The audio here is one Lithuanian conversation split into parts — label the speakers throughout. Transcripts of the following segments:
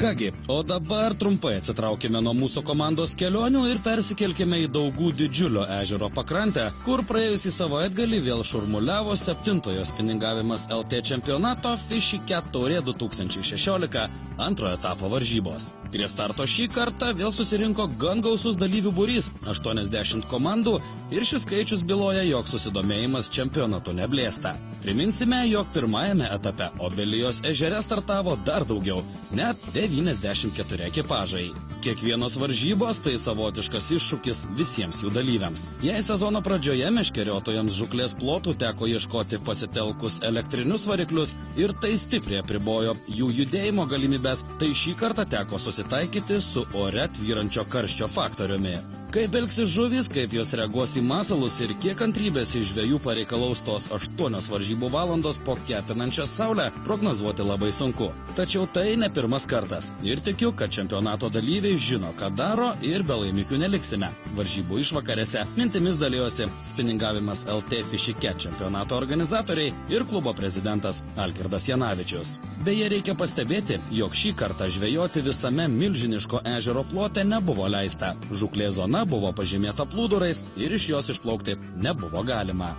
Speaker 1: Kągi, o dabar trumpai atsitraukime nuo mūsų komandos kelionių ir persikelkime į Daugų didžiulio ežero pakrantę, kur praėjusį savaitgalį vėl šurmuliavo 7-ojo spiningavimas LT čempionato Fishy Cat taurė 2016 antrojo etapo varžybos. Prie starto šį kartą vėl susirinko gan gausus dalyvių būrys – 80 komandų ir šis skaičius byloja, jog susidomėjimas čempionatu neblėsta. Priminsime, jog pirmajame etape Obelijos ežere startavo dar daugiau – net 94 ekipažai. Kiekvienos varžybos tai savotiškas iššūkis visiems jų dalyviams. Jei sezono pradžioje meškeriotojams žūklės plotų teko ieškoti pasitelkus elektrinius variklius ir tai stipriai apribojo jų judėjimo galimybės, tai šį kartą teko susitaikyti su ore tvyrančio karščio faktoriumi. Kaip elgsis žuvys, kaip jos reaguos į masalus ir kiek kantrybės iš žvejų pareikalaus tos 8 varžybų valandos po kepinančią saulę, prognozuoti labai sunku. Tačiau tai ne pirmas kartas. Ir tikiu, kad čempionato dalyviai žino, ką daro ir be laimikių neliksime. Varžybų išvakarėse mintimis dalijosi spiningavimas LT Fishy Cat čempionato organizatoriai ir klubo prezidentas Algirdas Janavičius. Beje, reikia pastebėti, jog šį kartą žvejoti visame milžiniško ežero plote nebuvo leista. Žūklės zona buvo pažymėta plūdurais ir iš jos išplaukti nebuvo galima.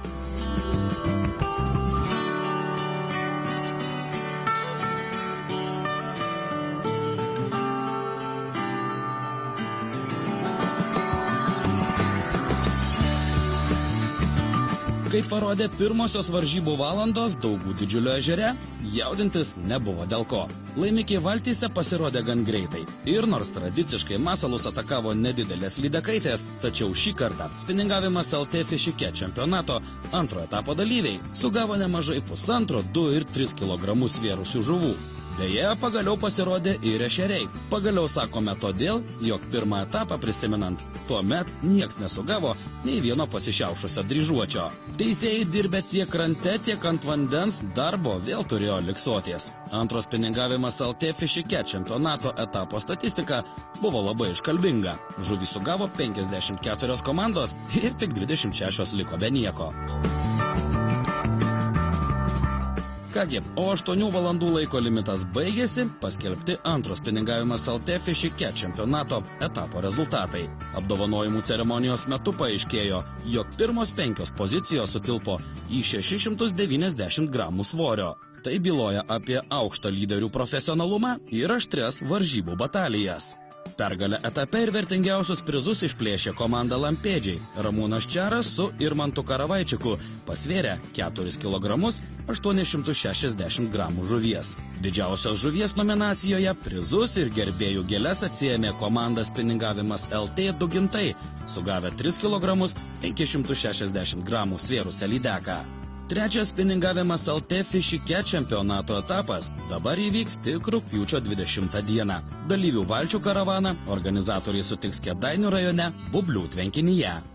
Speaker 1: Kaip parodė pirmosios varžybų valandos Daugų didžiulio ežere, jaudintis nebuvo dėl ko. Laimikiai valtyse pasirodė gan greitai. Ir nors tradiciškai masalus atakavo nedidelės lydekaitės, tačiau šį kartą spiningavimas LT Fishy Cat čempionato antrojo etapo dalyviai sugavo nemažai 1,5, 2 ir 3 kg svėrusių žuvų. Beje, pagaliau pasirodė ir ešeriai. Pagaliau sakome todėl, jog pirmą etapą prisimenant, tuomet nieks nesugavo nei vieno pasišiaušusio dryžuočio. Teisėjai dirbę tiek krante, tiek ant vandens darbo vėl turėjo liksoties. Antros spiningavimas LT Fishy Cat čempionato etapo statistika buvo labai iškalbinga. Žuvį sugavo 54 komandos ir tik 26 liko be nieko. Kągi, o 8 valandų laiko limitas baigėsi, paskelbti antros spiningavimas LT Fishy Cat čempionato etapo rezultatai. Apdovanojimų ceremonijos metu paaiškėjo, jog pirmos 5 pozicijos sutilpo į 690 gramų svorio. Tai byloja apie aukštą lyderių profesionalumą ir aštrias varžybų batalijas. Pergalę etape ir vertingiausius prizus išplėšė komanda Lampėdžiai. Ramūnas Čeras su Irmantu Karavaičiku pasvėrė 4 kg 860 gramų žuvies. Didžiausios žuvies nominacijoje prizus ir gerbėjų gėles atsiėmė komanda spiningavimas LT Dugintai, sugavę 3 kg 560 gramų svėrusią lydeką. Trečias spiningavimas LT Fishy Cat čempionato etapas dabar įvyks tik rugpjūčio 20 dieną. Dalyvių valčių karavaną organizatoriai sutiks Kėdainių rajone Bublių tvenkinyje.